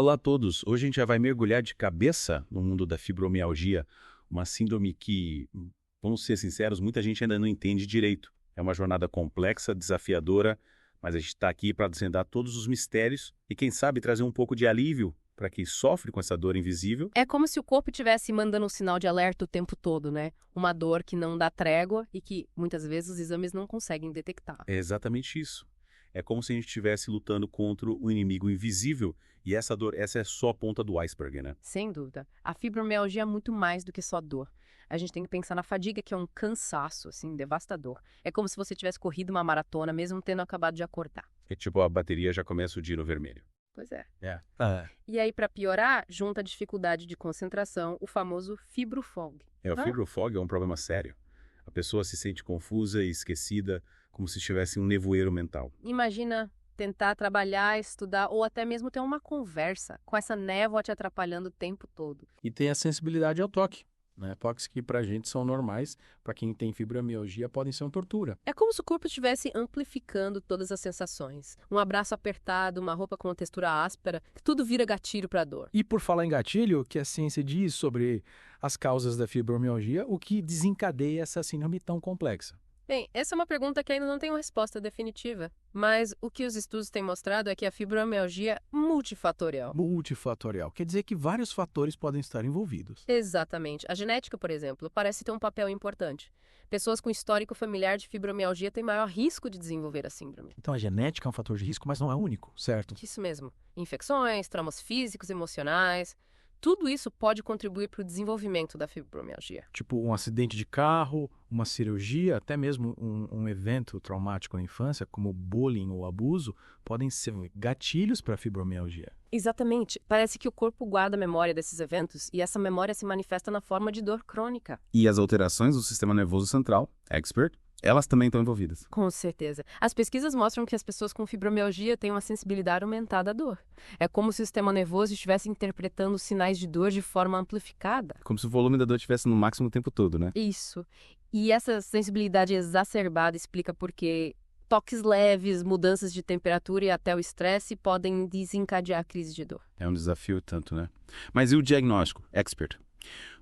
Olá a todos! Hoje a gente já vai mergulhar de cabeça no mundo da fibromialgia, uma síndrome que, vamos ser sinceros, muita gente ainda não entende direito. É uma jornada complexa, desafiadora, mas a gente está aqui para desvendar todos os mistérios e, quem sabe, trazer um pouco de alívio para quem sofre com essa dor invisível. É como se o corpo estivesse mandando um sinal de alerta o tempo todo, né? Uma dor que não dá trégua e que, muitas vezes, os exames não conseguem detectar. É exatamente isso. É como se a gente estivesse lutando contra um inimigo invisível e essa dor, essa é só a ponta do iceberg, né? Sem dúvida. A fibromialgia é muito mais do que só dor. A gente tem que pensar na fadiga, que é um cansaço, assim, devastador. É como se você tivesse corrido uma maratona, mesmo tendo acabado de acordar. É tipo a bateria já começa o dia no vermelho. Pois é. É. E aí, para piorar, junta a dificuldade de concentração, o famoso fibrofog. O fibrofog é um problema sério. A pessoa se sente confusa e esquecida, como se estivesse em um nevoeiro mental. Imagina tentar trabalhar, estudar ou até mesmo ter uma conversa com essa névoa te atrapalhando o tempo todo. E tem a sensibilidade ao toque, né? Toques que pra gente são normais, pra quem tem fibromialgia podem ser uma tortura. É como se o corpo estivesse amplificando todas as sensações. Um abraço apertado, uma roupa com uma textura áspera, tudo vira gatilho para dor. E por falar em gatilho, o que a ciência diz sobre as causas da fibromialgia, o que desencadeia essa síndrome tão complexa? Bem, essa é uma pergunta que ainda não tem uma resposta definitiva, mas o que os estudos têm mostrado é que a fibromialgia é multifatorial. Multifatorial, quer dizer que vários fatores podem estar envolvidos. Exatamente. A genética, por exemplo, parece ter um papel importante. Pessoas com histórico familiar de fibromialgia têm maior risco de desenvolver a síndrome. Então a genética é um fator de risco, mas não é único, certo? Isso mesmo. Infecções, traumas físicos, emocionais, tudo isso pode contribuir para o desenvolvimento da fibromialgia. Tipo um acidente de carro, uma cirurgia, até mesmo um evento traumático na infância, como bullying ou abuso, podem ser gatilhos para a fibromialgia. Exatamente. Parece que o corpo guarda a memória desses eventos e essa memória se manifesta na forma de dor crônica. E as alterações do sistema nervoso central, expert, elas também estão envolvidas. Com certeza. As pesquisas mostram que as pessoas com fibromialgia têm uma sensibilidade aumentada à dor. É como se o sistema nervoso estivesse interpretando os sinais de dor de forma amplificada. Como se o volume da dor estivesse no máximo o tempo todo, né? Isso. E essa sensibilidade exacerbada explica por que toques leves, mudanças de temperatura e até o estresse podem desencadear crise de dor. É um desafio tanto, né? Mas e o diagnóstico, expert?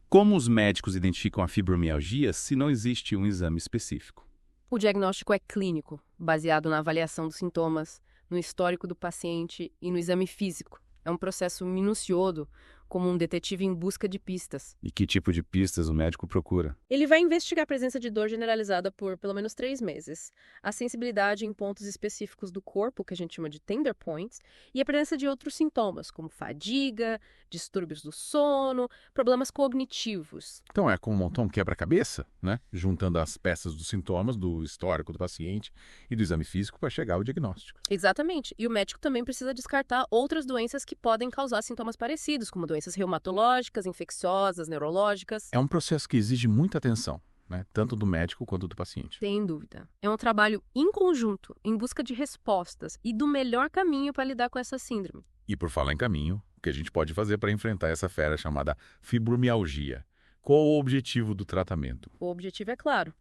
Como os médicos identificam a fibromialgia se não existe um exame específico? O diagnóstico é clínico, baseado na avaliação dos sintomas, no histórico do paciente e no exame físico. É um processo minucioso, como um detetive em busca de pistas. E que tipo de pistas o médico procura? Ele vai investigar a presença de dor generalizada por pelo menos 3 meses, a sensibilidade em pontos específicos do corpo, que a gente chama de tender points, e a presença de outros sintomas, como fadiga, distúrbios do sono, problemas cognitivos. Então é como montar um quebra-cabeça, né? Juntando as peças dos sintomas, do histórico do paciente e do exame físico para chegar ao diagnóstico. Exatamente. E o médico também precisa descartar outras doenças que podem causar sintomas parecidos, como doenças reumatológicas, infecciosas, neurológicas. É um processo que exige muita atenção, né? Tanto do médico quanto do paciente. Sem dúvida. É um trabalho em conjunto, em busca de respostas e do melhor caminho para lidar com essa síndrome. E por falar em caminho, o que a gente pode fazer para enfrentar essa fera chamada fibromialgia? Qual o objetivo do tratamento? O objetivo é claro: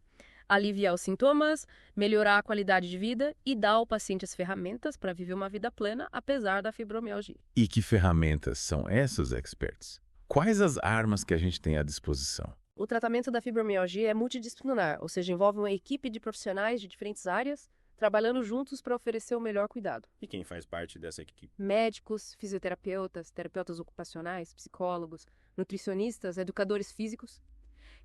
aliviar os sintomas, melhorar a qualidade de vida e dar ao paciente as ferramentas para viver uma vida plena, apesar da fibromialgia. E que ferramentas são essas, experts? Quais as armas que a gente tem à disposição? O tratamento da fibromialgia é multidisciplinar, ou seja, envolve uma equipe de profissionais de diferentes áreas, trabalhando juntos para oferecer o melhor cuidado. E quem faz parte dessa equipe? Médicos, fisioterapeutas, terapeutas ocupacionais, psicólogos, nutricionistas, educadores físicos.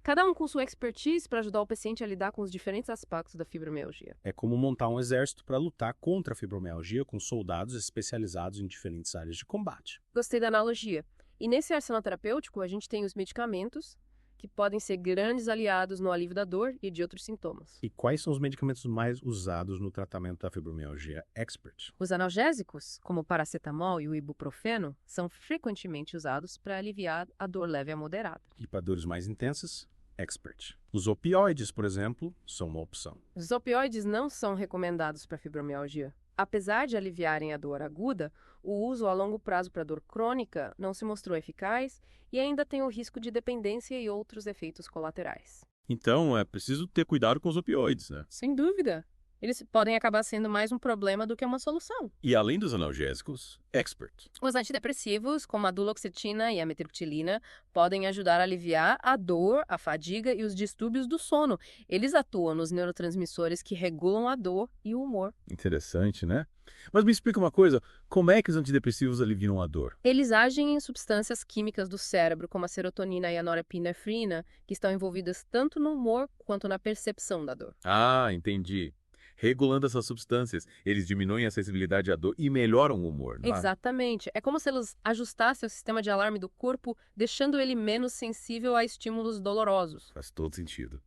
Cada um com sua expertise para ajudar o paciente a lidar com os diferentes aspectos da fibromialgia. É como montar um exército para lutar contra a fibromialgia com soldados especializados em diferentes áreas de combate. Gostei da analogia. E nesse arsenal terapêutico, a gente tem os medicamentos, que podem ser grandes aliados no alívio da dor e de outros sintomas. E quais são os medicamentos mais usados no tratamento da fibromialgia, expert? Os analgésicos, como o paracetamol e o ibuprofeno, são frequentemente usados para aliviar a dor leve a moderada. E para dores mais intensas, expert. Os opioides, por exemplo, são uma opção. Os opioides não são recomendados para fibromialgia. Apesar de aliviarem a dor aguda, o uso a longo prazo para dor crônica não se mostrou eficaz e ainda tem o risco de dependência e outros efeitos colaterais. Então, é preciso ter cuidado com os opioides, né? Sem dúvida. Eles podem acabar sendo mais um problema do que uma solução. E além dos analgésicos, expert. Os antidepressivos, como a duloxetina e a metilptilina, podem ajudar a aliviar a dor, a fadiga e os distúrbios do sono. Eles atuam nos neurotransmissores que regulam a dor e o humor. Interessante, né? Mas me explica uma coisa, como é que os antidepressivos aliviam a dor? Eles agem em substâncias químicas do cérebro, como a serotonina e a norepinefrina, que estão envolvidas tanto no humor quanto na percepção da dor. Ah, entendi. Regulando essas substâncias, eles diminuem a sensibilidade à dor e melhoram o humor, não é? Exatamente. É como se eles ajustassem o sistema de alarme do corpo, deixando ele menos sensível a estímulos dolorosos. Faz todo sentido.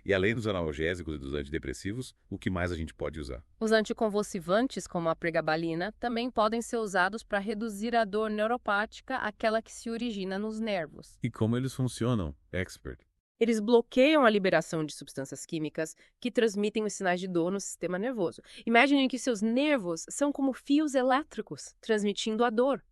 E além dos analgésicos e dos antidepressivos, o que mais a gente pode usar? Os anticonvulsivantes, como a pregabalina, também podem ser usados para reduzir a dor neuropática, aquela que se origina nos nervos. E como eles funcionam? Expert. Eles bloqueiam a liberação de substâncias químicas que transmitem os sinais de dor no sistema nervoso. Imaginem que seus nervos são como fios elétricos, transmitindo a dor.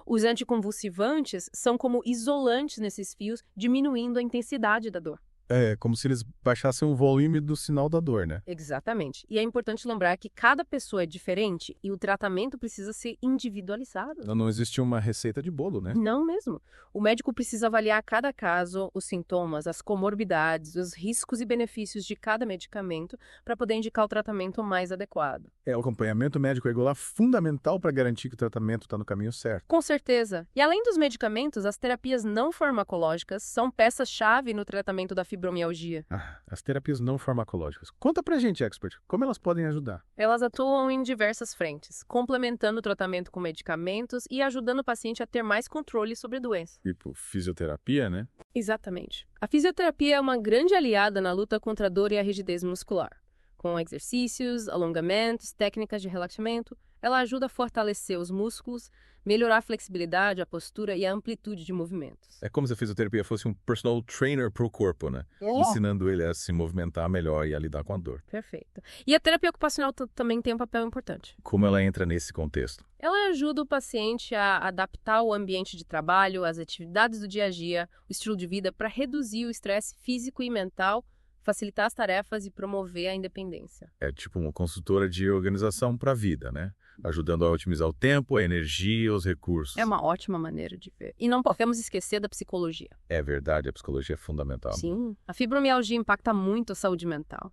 Os anticonvulsivantes são como isolantes nesses fios, diminuindo a intensidade da dor. É como se eles baixassem o volume do sinal da dor, né? Exatamente. E é importante lembrar que cada pessoa é diferente e o tratamento precisa ser individualizado. Não existe uma receita de bolo, né? Não mesmo. O médico precisa avaliar cada caso, os sintomas, as comorbidades, os riscos e benefícios de cada medicamento para poder indicar o tratamento mais adequado. O acompanhamento médico regular fundamental para garantir que o tratamento está no caminho certo. Com certeza. E além dos medicamentos, as terapias não farmacológicas são peças-chave no tratamento da fibromialgia. As terapias não farmacológicas. Conta pra gente, expert, como elas podem ajudar? Elas atuam em diversas frentes, complementando o tratamento com medicamentos e ajudando o paciente a ter mais controle sobre a doença. Tipo, fisioterapia, né? Exatamente. A fisioterapia é uma grande aliada na luta contra a dor e a rigidez muscular. Com exercícios, alongamentos, técnicas de relaxamento, ela ajuda a fortalecer os músculos, melhorar a flexibilidade, a postura e a amplitude de movimentos. É como se a fisioterapia fosse um personal trainer para o corpo, né? Ensinando ele a se movimentar melhor e a lidar com a dor. Perfeito. E a terapia ocupacional também tem um papel importante. Como ela entra nesse contexto? Ela ajuda o paciente a adaptar o ambiente de trabalho, as atividades do dia a dia, o estilo de vida para reduzir o estresse físico e mental, facilitar as tarefas e promover a independência. É tipo uma consultora de organização para a vida, né? Ajudando a otimizar o tempo, a energia, os recursos. É uma ótima maneira de ver. E não podemos esquecer da psicologia. É verdade, a psicologia é fundamental. Sim, a fibromialgia impacta muito a saúde mental.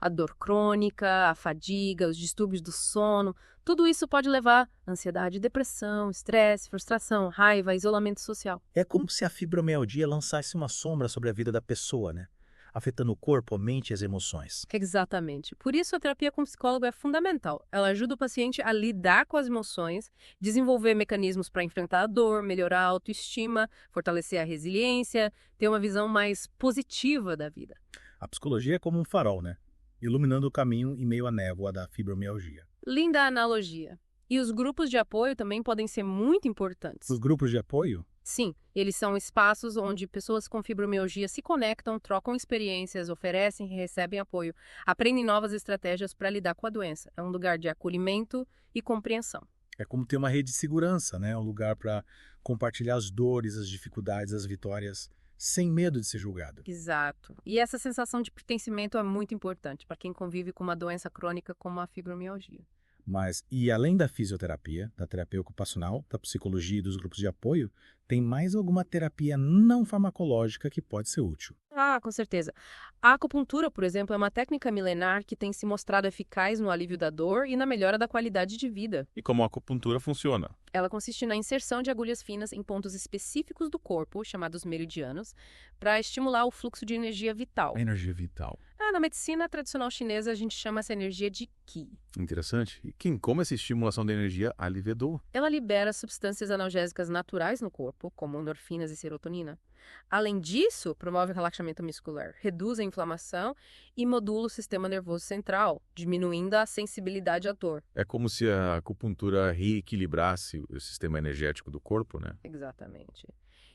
A dor crônica, a fadiga, os distúrbios do sono, tudo isso pode levar a ansiedade, depressão, estresse, frustração, raiva, isolamento social. É como se a fibromialgia lançasse uma sombra sobre a vida da pessoa, né? Afetando o corpo, a mente e as emoções. Exatamente. Por isso, a terapia com psicólogo é fundamental. Ela ajuda o paciente a lidar com as emoções, desenvolver mecanismos para enfrentar a dor, melhorar a autoestima, fortalecer a resiliência, ter uma visão mais positiva da vida. A psicologia é como um farol, né? Iluminando o caminho em meio à névoa da fibromialgia. Linda analogia. E os grupos de apoio também podem ser muito importantes. Os grupos de apoio? Sim, eles são espaços onde pessoas com fibromialgia se conectam, trocam experiências, oferecem e recebem apoio, aprendem novas estratégias para lidar com a doença. É um lugar de acolhimento e compreensão. É como ter uma rede de segurança, né? Um lugar para compartilhar as dores, as dificuldades, as vitórias, sem medo de ser julgado. Exato. E essa sensação de pertencimento é muito importante para quem convive com uma doença crônica como a fibromialgia. Mas, e além da fisioterapia, da terapia ocupacional, da psicologia e dos grupos de apoio, tem mais alguma terapia não farmacológica que pode ser útil. Ah, com certeza. A acupuntura, por exemplo, é uma técnica milenar que tem se mostrado eficaz no alívio da dor e na melhora da qualidade de vida. E como a acupuntura funciona? Ela consiste na inserção de agulhas finas em pontos específicos do corpo, chamados meridianos, para estimular o fluxo de energia vital. Energia vital. Na medicina tradicional chinesa, a gente chama essa energia de Qi. Interessante. E como essa estimulação da energia alivia a dor? Ela libera substâncias analgésicas naturais no corpo, como endorfinas e serotonina. Além disso, promove o relaxamento muscular, reduz a inflamação e modula o sistema nervoso central, diminuindo a sensibilidade à dor. É como se a acupuntura reequilibrasse o sistema energético do corpo, né? Exatamente.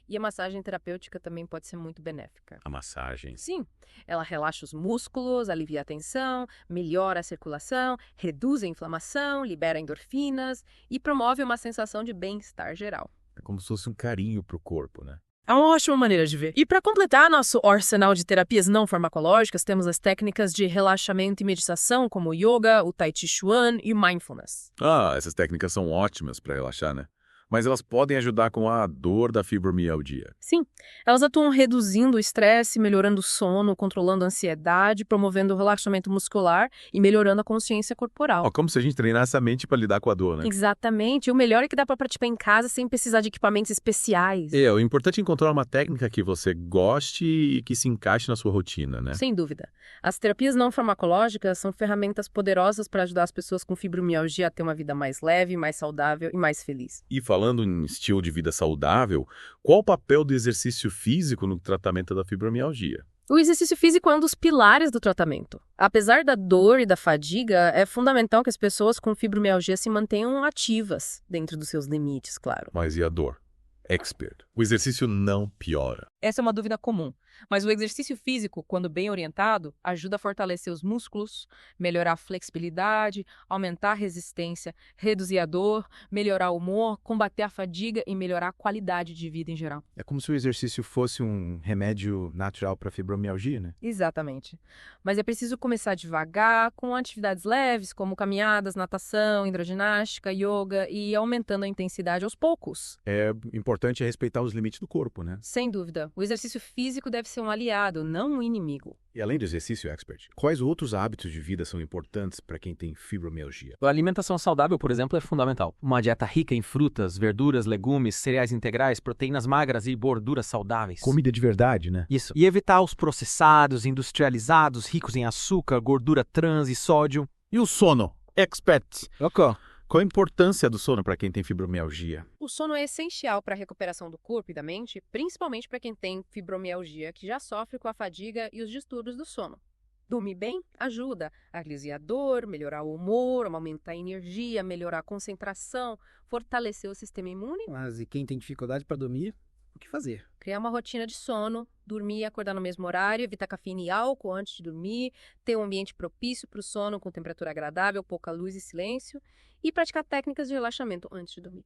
E a massagem terapêutica também pode ser muito benéfica. A massagem. Sim, ela relaxa os músculos, alivia a tensão, melhora a circulação, reduz a inflamação, libera endorfinas e promove uma sensação de bem-estar geral. É como se fosse um carinho para o corpo, né? É uma ótima maneira de ver. E para completar nosso arsenal de terapias não farmacológicas, temos as técnicas de relaxamento e meditação, como o yoga, o tai chi chuan e o mindfulness. Ah, essas técnicas são ótimas para relaxar, né? Mas elas podem ajudar com a dor da fibromialgia. Sim, elas atuam reduzindo o estresse, melhorando o sono, controlando a ansiedade, promovendo o relaxamento muscular e melhorando a consciência corporal. Como se a gente treinasse a mente para lidar com a dor, né? Exatamente. E o melhor é que dá para praticar em casa sem precisar de equipamentos especiais. O importante é encontrar uma técnica que você goste e que se encaixe na sua rotina, né? Sem dúvida. As terapias não farmacológicas são ferramentas poderosas para ajudar as pessoas com fibromialgia a ter uma vida mais leve, mais saudável e mais feliz. E falando em estilo de vida saudável, qual o papel do exercício físico no tratamento da fibromialgia? O exercício físico é um dos pilares do tratamento. Apesar da dor e da fadiga, é fundamental que as pessoas com fibromialgia se mantenham ativas, dentro dos seus limites, claro. Mas e a dor? Expert. O exercício não piora. Essa é uma dúvida comum, mas o exercício físico, quando bem orientado, ajuda a fortalecer os músculos, melhorar a flexibilidade, aumentar a resistência, reduzir a dor, melhorar o humor, combater a fadiga e melhorar a qualidade de vida em geral. É como se o exercício fosse um remédio natural para fibromialgia, né? Exatamente. Mas é preciso começar devagar, com atividades leves, como caminhadas, natação, hidroginástica, yoga, e aumentando a intensidade aos poucos. É importante respeitar os limites do corpo, né? Sem dúvida, o exercício físico deve ser um aliado, não um inimigo. E além do exercício, expert, quais outros hábitos de vida são importantes para quem tem fibromialgia? A alimentação saudável, por exemplo, é fundamental. Uma dieta rica em frutas, verduras, legumes, cereais integrais, proteínas magras e gorduras saudáveis. Comida de verdade, né? Isso. E evitar os processados, industrializados, ricos em açúcar, gordura trans e sódio. E o sono? Expert. Ok. Qual a importância do sono para quem tem fibromialgia? O sono é essencial para a recuperação do corpo e da mente, principalmente para quem tem fibromialgia, que já sofre com a fadiga e os distúrbios do sono. Dormir bem ajuda a aliviar a dor, melhorar o humor, aumentar a energia, melhorar a concentração, fortalecer o sistema imune. Mas e quem tem dificuldade para dormir, o que fazer? Criar uma rotina de sono, dormir e acordar no mesmo horário, evitar cafeína e álcool antes de dormir, ter um ambiente propício para o sono com temperatura agradável, pouca luz e silêncio, e praticar técnicas de relaxamento antes de dormir.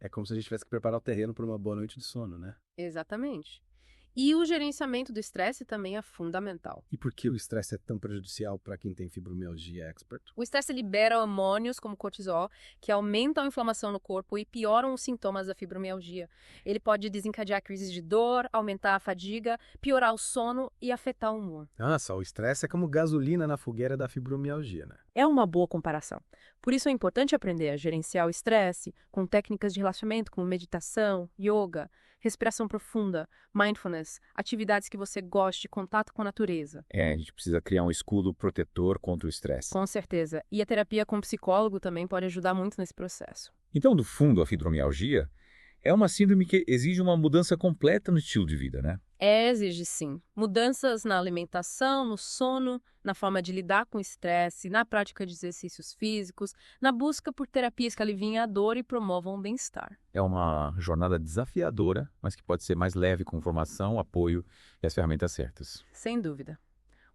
É como se a gente tivesse que preparar o terreno para uma boa noite de sono, né? Exatamente. E o gerenciamento do estresse também é fundamental. E por que o estresse é tão prejudicial para quem tem fibromialgia, expert? O estresse libera hormônios como cortisol, que aumentam a inflamação no corpo e pioram os sintomas da fibromialgia. Ele pode desencadear crises de dor, aumentar a fadiga, piorar o sono e afetar o humor. Nossa, o estresse é como gasolina na fogueira da fibromialgia, né? É uma boa comparação. Por isso é importante aprender a gerenciar o estresse com técnicas de relaxamento como meditação, yoga, respiração profunda, mindfulness, atividades que você goste, contato com a natureza. A gente precisa criar um escudo protetor contra o estresse. Com certeza. E a terapia com psicólogo também pode ajudar muito nesse processo. Então, no fundo, a fibromialgia é uma síndrome que exige uma mudança completa no estilo de vida, né? Exige sim. Mudanças na alimentação, no sono, na forma de lidar com o estresse, na prática de exercícios físicos, na busca por terapias que aliviem a dor e promovam o bem-estar. É uma jornada desafiadora, mas que pode ser mais leve com formação, apoio e as ferramentas certas. Sem dúvida.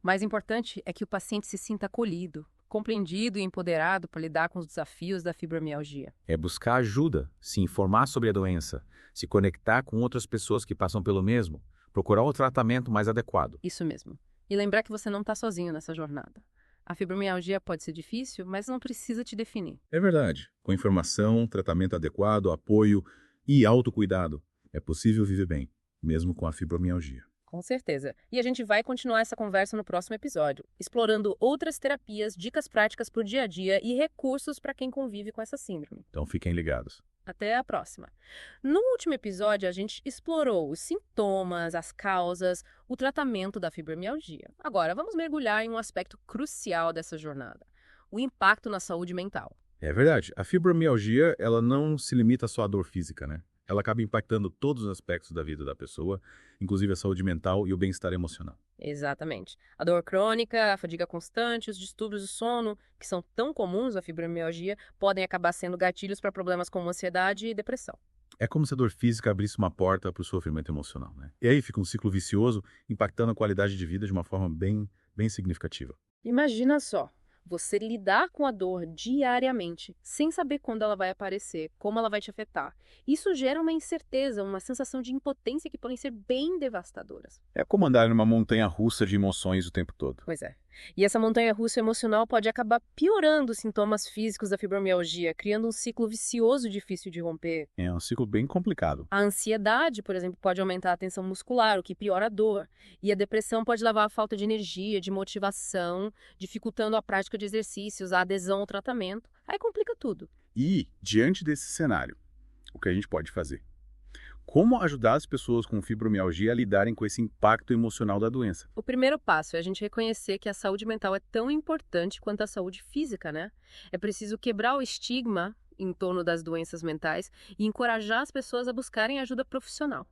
O mais importante é que o paciente se sinta acolhido, compreendido e empoderado para lidar com os desafios da fibromialgia. É buscar ajuda, se informar sobre a doença, se conectar com outras pessoas que passam pelo mesmo, procurar o tratamento mais adequado. Isso mesmo. E lembrar que você não está sozinho nessa jornada. A fibromialgia pode ser difícil, mas não precisa te definir. É verdade. Com informação, tratamento adequado, apoio e autocuidado, é possível viver bem, mesmo com a fibromialgia. Com certeza. E a gente vai continuar essa conversa no próximo episódio, explorando outras terapias, dicas práticas para o dia a dia e recursos para quem convive com essa síndrome. Então fiquem ligados. Até a próxima. No último episódio, a gente explorou os sintomas, as causas, o tratamento da fibromialgia. Agora, vamos mergulhar em um aspecto crucial dessa jornada: o impacto na saúde mental. É verdade. A fibromialgia, ela não se limita só à dor física, né? Ela acaba impactando todos os aspectos da vida da pessoa, inclusive a saúde mental e o bem-estar emocional. Exatamente. A dor crônica, a fadiga constante, os distúrbios do sono, que são tão comuns à fibromialgia, podem acabar sendo gatilhos para problemas como ansiedade e depressão. É como se a dor física abrisse uma porta para o sofrimento emocional, né? E aí fica um ciclo vicioso, impactando a qualidade de vida de uma forma bem significativa. Imagina só. Você lidar com a dor diariamente, sem saber quando ela vai aparecer, como ela vai te afetar. Isso gera uma incerteza, uma sensação de impotência que podem ser bem devastadoras. É como andar numa montanha-russa de emoções o tempo todo. Pois é. E essa montanha-russa emocional pode acabar piorando os sintomas físicos da fibromialgia, criando um ciclo vicioso difícil de romper. É um ciclo bem complicado. A ansiedade, por exemplo, pode aumentar a tensão muscular, o que piora a dor. E a depressão pode levar à falta de energia, de motivação, dificultando a prática de exercícios, a adesão ao tratamento. Aí complica tudo. E, diante desse cenário, o que a gente pode fazer? Como ajudar as pessoas com fibromialgia a lidarem com esse impacto emocional da doença? O primeiro passo é a gente reconhecer que a saúde mental é tão importante quanto a saúde física, né? É preciso quebrar o estigma em torno das doenças mentais e encorajar as pessoas a buscarem ajuda profissional.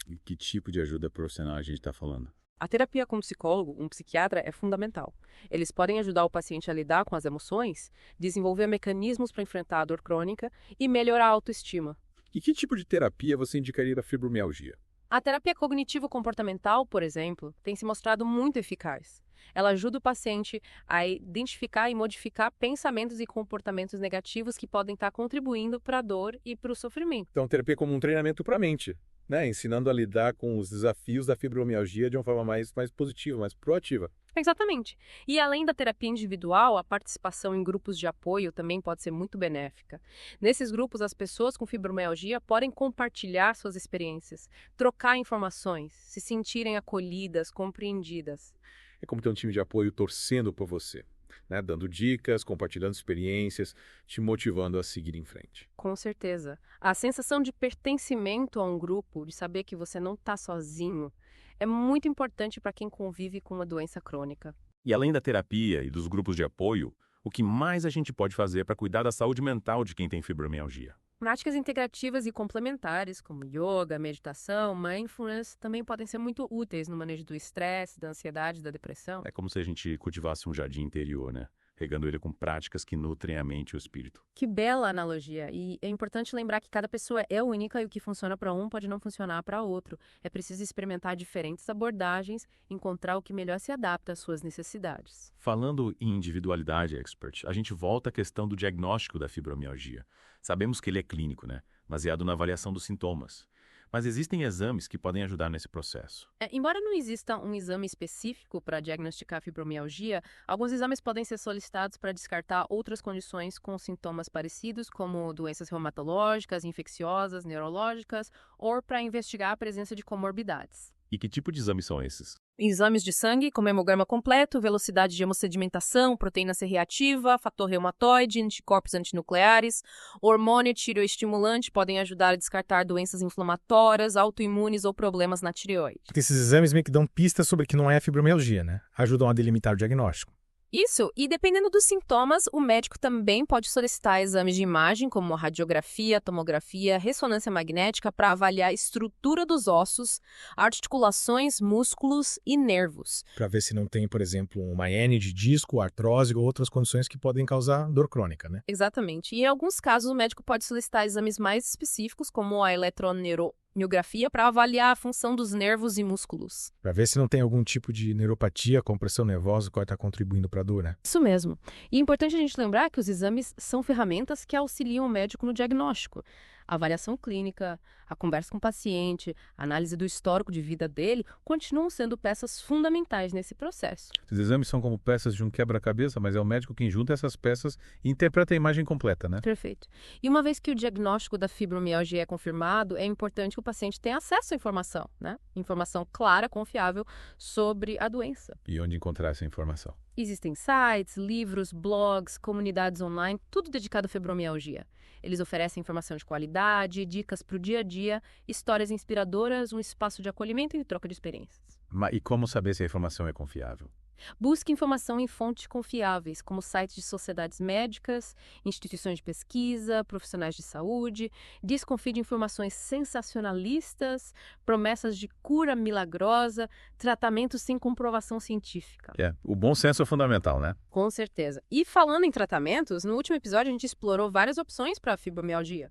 E que tipo de ajuda profissional a gente está falando? A terapia com um psicólogo, um psiquiatra, é fundamental. Eles podem ajudar o paciente a lidar com as emoções, desenvolver mecanismos para enfrentar a dor crônica e melhorar a autoestima. E que tipo de terapia você indicaria para fibromialgia? A terapia cognitivo-comportamental, por exemplo, tem se mostrado muito eficaz. Ela ajuda o paciente a identificar e modificar pensamentos e comportamentos negativos que podem estar contribuindo para a dor e para o sofrimento. Então, terapia como um treinamento para a mente, né? Ensinando a lidar com os desafios da fibromialgia de uma forma mais positiva, mais proativa. Exatamente. E além da terapia individual, a participação em grupos de apoio também pode ser muito benéfica. Nesses grupos, as pessoas com fibromialgia podem compartilhar suas experiências, trocar informações, se sentirem acolhidas, compreendidas. É como ter um time de apoio torcendo por você, né? Dando dicas, compartilhando experiências, te motivando a seguir em frente. Com certeza. A sensação de pertencimento a um grupo, de saber que você não está sozinho, é muito importante para quem convive com uma doença crônica. E além da terapia e dos grupos de apoio, o que mais a gente pode fazer para cuidar da saúde mental de quem tem fibromialgia? Práticas integrativas e complementares, como yoga, meditação, mindfulness, também podem ser muito úteis no manejo do estresse, da ansiedade, da depressão. É como se a gente cultivasse um jardim interior, né? Regando ele com práticas que nutrem a mente e o espírito. Que bela analogia! E é importante lembrar que cada pessoa é única e o que funciona para um pode não funcionar para outro. É preciso experimentar diferentes abordagens, encontrar o que melhor se adapta às suas necessidades. Falando em individualidade, expert, a gente volta à questão do diagnóstico da fibromialgia. Sabemos que ele é clínico, né? Baseado na avaliação dos sintomas. Mas existem exames que podem ajudar nesse processo. Embora não exista um exame específico para diagnosticar fibromialgia, alguns exames podem ser solicitados para descartar outras condições com sintomas parecidos, como doenças reumatológicas, infecciosas, neurológicas, ou para investigar a presença de comorbidades. E que tipo de exames são esses? Exames de sangue, como hemograma completo, velocidade de hemossedimentação, proteína C reativa, fator reumatoide, anticorpos antinucleares, hormônio tireoestimulante podem ajudar a descartar doenças inflamatórias, autoimunes ou problemas na tireoide. Esses exames meio que dão pistas sobre que não é fibromialgia, né? Ajudam a delimitar o diagnóstico. Isso, e dependendo dos sintomas, o médico também pode solicitar exames de imagem, como radiografia, tomografia, ressonância magnética, para avaliar a estrutura dos ossos, articulações, músculos e nervos. Para ver se não tem, por exemplo, uma hérnia de disco, artrose ou outras condições que podem causar dor crônica, né? Exatamente. E em alguns casos, o médico pode solicitar exames mais específicos, como a eletromiografia, para avaliar a função dos nervos e músculos. Para ver se não tem algum tipo de neuropatia, compressão nervosa que pode estar contribuindo para a dor, né? Isso mesmo. E é importante a gente lembrar que os exames são ferramentas que auxiliam o médico no diagnóstico. A avaliação clínica, a conversa com o paciente, a análise do histórico de vida dele continuam sendo peças fundamentais nesse processo. Os exames são como peças de um quebra-cabeça, mas é o médico quem junta essas peças e interpreta a imagem completa, né? Perfeito. E uma vez que o diagnóstico da fibromialgia é confirmado, é importante que o paciente tenha acesso à informação, né? Informação clara, confiável sobre a doença. E onde encontrar essa informação? Existem sites, livros, blogs, comunidades online, tudo dedicado à fibromialgia. Eles oferecem informação de qualidade, dicas para o dia a dia, histórias inspiradoras, um espaço de acolhimento e troca de experiências. E como saber se a informação é confiável? Busque informação em fontes confiáveis, como sites de sociedades médicas, instituições de pesquisa, profissionais de saúde. Desconfie de informações sensacionalistas, promessas de cura milagrosa, tratamentos sem comprovação científica. O bom senso é fundamental, né? Com certeza. E falando em tratamentos, no último episódio a gente explorou várias opções para a fibromialgia.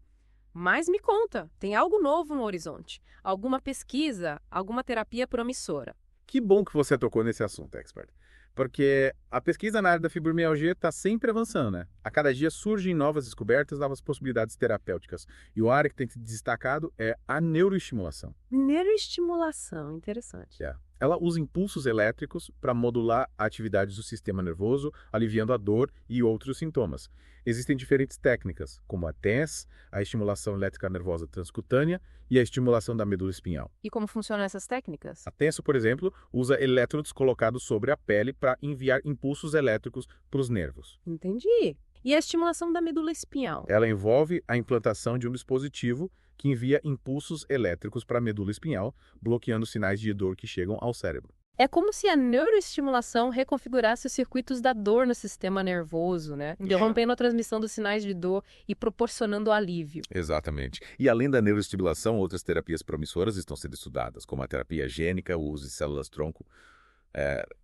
Mas me conta, tem algo novo no horizonte? Alguma pesquisa, alguma terapia promissora? Que bom que você tocou nesse assunto, expert. Porque a pesquisa na área da fibromialgia está sempre avançando, né? A cada dia surgem novas descobertas, novas possibilidades terapêuticas. E uma área que tem se destacado é a neuroestimulação. Neuroestimulação, interessante. Ela usa impulsos elétricos para modular atividades do sistema nervoso, aliviando a dor e outros sintomas. Existem diferentes técnicas, como a TENS, a estimulação elétrica nervosa transcutânea e a estimulação da medula espinhal. E como funcionam essas técnicas? A TENS, por exemplo, usa elétrodos colocados sobre a pele para enviar impulsos elétricos para os nervos. Entendi. E a estimulação da medula espinhal? Ela envolve a implantação de um dispositivo que envia impulsos elétricos para a medula espinhal, bloqueando sinais de dor que chegam ao cérebro. É como se a neuroestimulação reconfigurasse os circuitos da dor no sistema nervoso, né? Interrompendo a transmissão dos sinais de dor e proporcionando alívio. Exatamente. E além da neuroestimulação, outras terapias promissoras estão sendo estudadas, como a terapia gênica, o uso de células-tronco.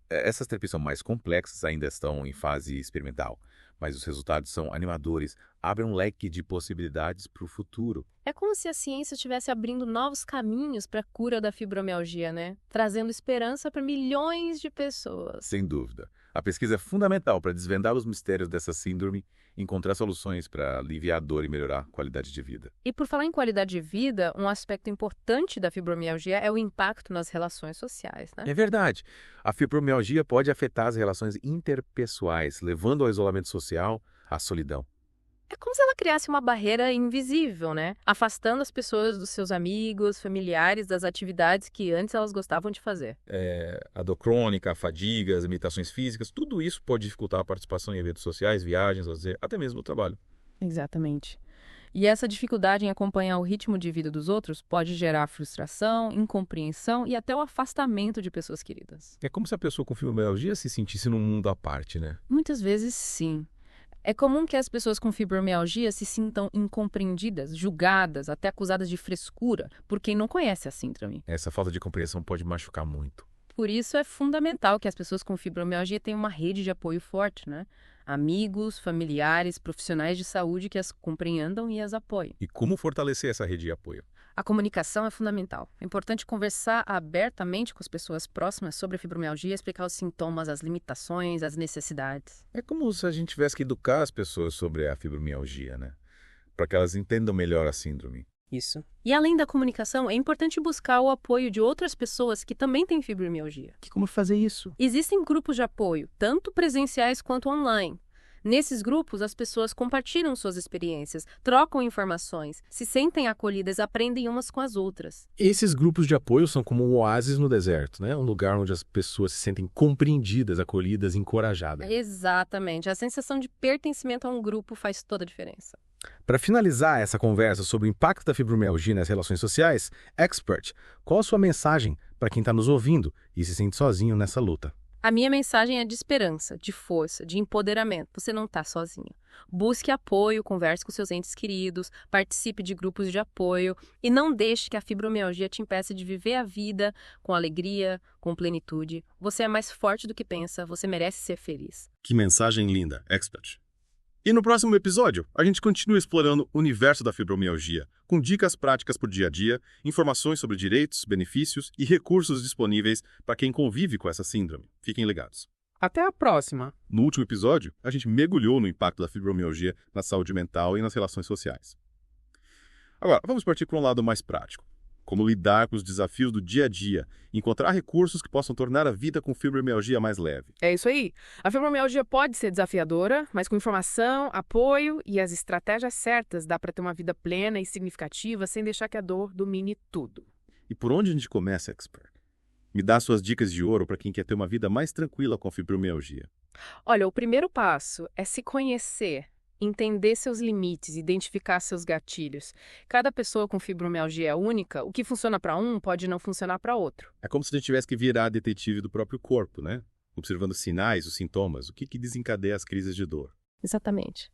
Essas terapias são mais complexas, ainda estão em fase experimental, mas os resultados são animadores, abrem um leque de possibilidades para o futuro. É como se a ciência estivesse abrindo novos caminhos para a cura da fibromialgia, né? Trazendo esperança para milhões de pessoas. Sem dúvida. A pesquisa é fundamental para desvendar os mistérios dessa síndrome, encontrar soluções para aliviar a dor e melhorar a qualidade de vida. E por falar em qualidade de vida, um aspecto importante da fibromialgia é o impacto nas relações sociais, né? É verdade. A fibromialgia pode afetar as relações interpessoais, levando ao isolamento social, à solidão. É como se ela criasse uma barreira invisível, né? Afastando as pessoas dos seus amigos, familiares, das atividades que antes elas gostavam de fazer. A dor crônica, a fadiga, as limitações físicas, tudo isso pode dificultar a participação em eventos sociais, viagens, lazer, até mesmo no trabalho. Exatamente. E essa dificuldade em acompanhar o ritmo de vida dos outros pode gerar frustração, incompreensão e até o afastamento de pessoas queridas. É como se a pessoa com fibromialgia se sentisse num mundo à parte, né? Muitas vezes, sim. É comum que as pessoas com fibromialgia se sintam incompreendidas, julgadas, até acusadas de frescura por quem não conhece a síndrome. Essa falta de compreensão pode machucar muito. Por isso é fundamental que as pessoas com fibromialgia tenham uma rede de apoio forte, né? Amigos, familiares, profissionais de saúde que as compreendam e as apoiem. E como fortalecer essa rede de apoio? A comunicação é fundamental. É importante conversar abertamente com as pessoas próximas sobre a fibromialgia, explicar os sintomas, as limitações, as necessidades. É como se a gente tivesse que educar as pessoas sobre a fibromialgia, né? Para que elas entendam melhor a síndrome. Isso. E além da comunicação, é importante buscar o apoio de outras pessoas que também têm fibromialgia. Como fazer isso? Existem grupos de apoio, tanto presenciais quanto online. Nesses grupos, as pessoas compartilham suas experiências, trocam informações, se sentem acolhidas, aprendem umas com as outras. Esses grupos de apoio são como um oásis no deserto, né? Um lugar onde as pessoas se sentem compreendidas, acolhidas, encorajadas. Exatamente. A sensação de pertencimento a um grupo faz toda a diferença. Para finalizar essa conversa sobre o impacto da fibromialgia nas relações sociais, Expert, qual a sua mensagem para quem está nos ouvindo e se sente sozinho nessa luta? A minha mensagem é de esperança, de força, de empoderamento. Você não está sozinho. Busque apoio, converse com seus entes queridos, participe de grupos de apoio e não deixe que a fibromialgia te impeça de viver a vida com alegria, com plenitude. Você é mais forte do que pensa, você merece ser feliz. Que mensagem linda, Expert. E no próximo episódio, a gente continua explorando o universo da fibromialgia, com dicas práticas para o dia a dia, informações sobre direitos, benefícios e recursos disponíveis para quem convive com essa síndrome. Fiquem ligados. Até a próxima! No último episódio, a gente mergulhou no impacto da fibromialgia na saúde mental e nas relações sociais. Agora, vamos partir para um lado mais prático. Como lidar com os desafios do dia a dia e encontrar recursos que possam tornar a vida com fibromialgia mais leve. É isso aí. A fibromialgia pode ser desafiadora, mas com informação, apoio e as estratégias certas dá para ter uma vida plena e significativa sem deixar que a dor domine tudo. E por onde a gente começa, Expert? Me dá suas dicas de ouro para quem quer ter uma vida mais tranquila com fibromialgia. Olha, o primeiro passo é se conhecer. Entender seus limites, identificar seus gatilhos. Cada pessoa com fibromialgia é única, o que funciona para um pode não funcionar para outro. É como se a gente tivesse que virar detetive do próprio corpo, né? Observando os sinais, os sintomas, o que desencadeia as crises de dor. Exatamente.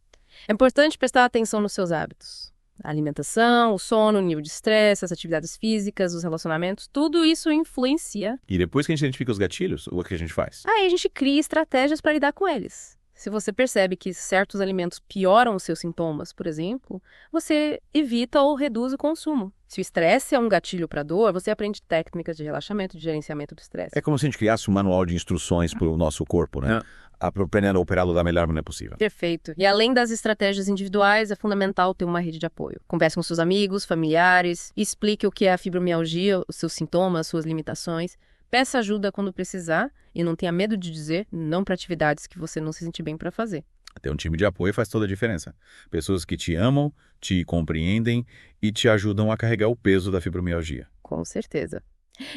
É importante prestar atenção nos seus hábitos. A alimentação, o sono, o nível de estresse, as atividades físicas, os relacionamentos, tudo isso influencia. E depois que a gente identifica os gatilhos, o que a gente faz? Aí a gente cria estratégias para lidar com eles. Se você percebe que certos alimentos pioram os seus sintomas, por exemplo, você evita ou reduz o consumo. Se o estresse é um gatilho para dor, você aprende técnicas de relaxamento, de gerenciamento do estresse. É como se a gente criasse um manual de instruções para o nosso corpo, né? Aprendendo a operá-lo da melhor maneira possível. Perfeito. E além das estratégias individuais, é fundamental ter uma rede de apoio. Converse com seus amigos, familiares, explique o que é a fibromialgia, os seus sintomas, suas limitações. Peça ajuda quando precisar e não tenha medo de dizer não para atividades que você não se sente bem para fazer. Ter um time de apoio faz toda a diferença. Pessoas que te amam, te compreendem e te ajudam a carregar o peso da fibromialgia. Com certeza.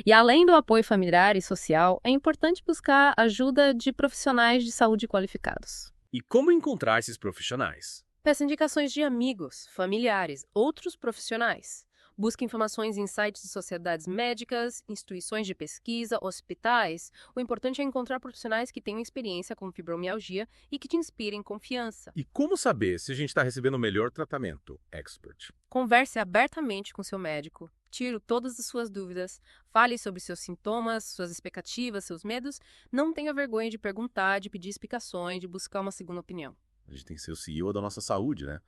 E além do apoio familiar e social, é importante buscar ajuda de profissionais de saúde qualificados. E como encontrar esses profissionais? Peça indicações de amigos, familiares, outros profissionais. Busque informações em sites de sociedades médicas, instituições de pesquisa, hospitais. O importante é encontrar profissionais que tenham experiência com fibromialgia e que te inspirem confiança. E como saber se a gente está recebendo o melhor tratamento, expert? Converse abertamente com seu médico. Tire todas as suas dúvidas. Fale sobre seus sintomas, suas expectativas, seus medos. Não tenha vergonha de perguntar, de pedir explicações, de buscar uma segunda opinião. A gente tem que ser o CEO da nossa saúde, né?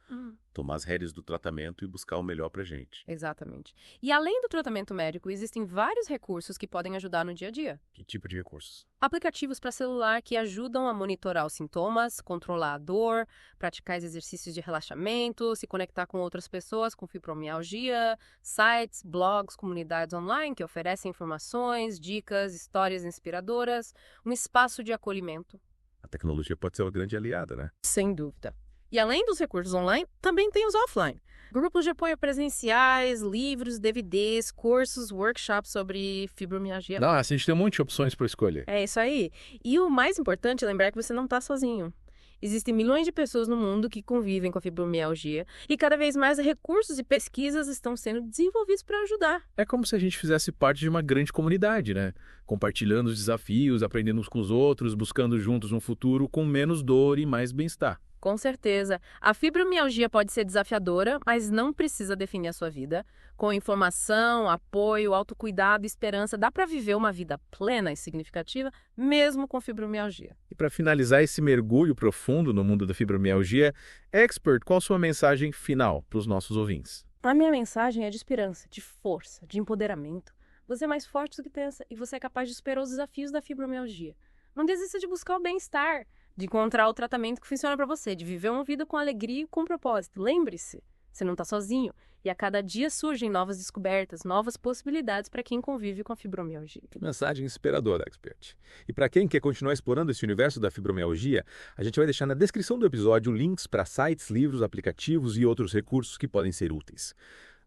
Tomar as rédeas do tratamento e buscar o melhor pra gente. Exatamente. E além do tratamento médico, existem vários recursos que podem ajudar no dia a dia. Que tipo de recursos? Aplicativos para celular que ajudam a monitorar os sintomas, controlar a dor, praticar exercícios de relaxamento, se conectar com outras pessoas com fibromialgia, sites, blogs, comunidades online que oferecem informações, dicas, histórias inspiradoras, um espaço de acolhimento. A tecnologia pode ser uma grande aliada, né? Sem dúvida. E além dos recursos online, também tem os offline. Grupos de apoio presenciais, livros, DVDs, cursos, workshops sobre fibromialgia. Não, assim, a gente tem um monte de opções para escolher. É isso aí. E o mais importante é lembrar que você não está sozinho. Existem milhões de pessoas no mundo que convivem com a fibromialgia e cada vez mais recursos e pesquisas estão sendo desenvolvidos para ajudar. É como se a gente fizesse parte de uma grande comunidade, né? Compartilhando os desafios, aprendendo uns com os outros, buscando juntos um futuro com menos dor e mais bem-estar. Com certeza. A fibromialgia pode ser desafiadora, mas não precisa definir a sua vida. Com informação, apoio, autocuidado e esperança, dá para viver uma vida plena e significativa, mesmo com fibromialgia. E para finalizar esse mergulho profundo no mundo da fibromialgia, expert, qual sua mensagem final para os nossos ouvintes? A minha mensagem é de esperança, de força, de empoderamento. Você é mais forte do que pensa e você é capaz de superar os desafios da fibromialgia. Não desista de buscar o bem-estar, de encontrar o tratamento que funciona para você, de viver uma vida com alegria e com propósito. Lembre-se, você não está sozinho e a cada dia surgem novas descobertas, novas possibilidades para quem convive com a fibromialgia. Que mensagem inspiradora, expert. E para quem quer continuar explorando esse universo da fibromialgia, a gente vai deixar na descrição do episódio links para sites, livros, aplicativos e outros recursos que podem ser úteis.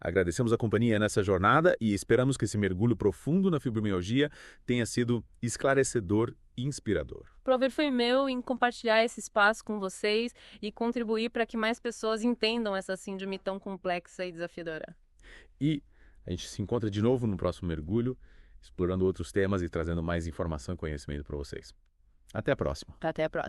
Agradecemos a companhia nessa jornada e esperamos que esse mergulho profundo na fibromialgia tenha sido esclarecedor e inspirador. O prazer foi meu em compartilhar esse espaço com vocês e contribuir para que mais pessoas entendam essa síndrome tão complexa e desafiadora. E a gente se encontra de novo no próximo mergulho, explorando outros temas e trazendo mais informação e conhecimento para vocês. Até a próxima. Até a próxima.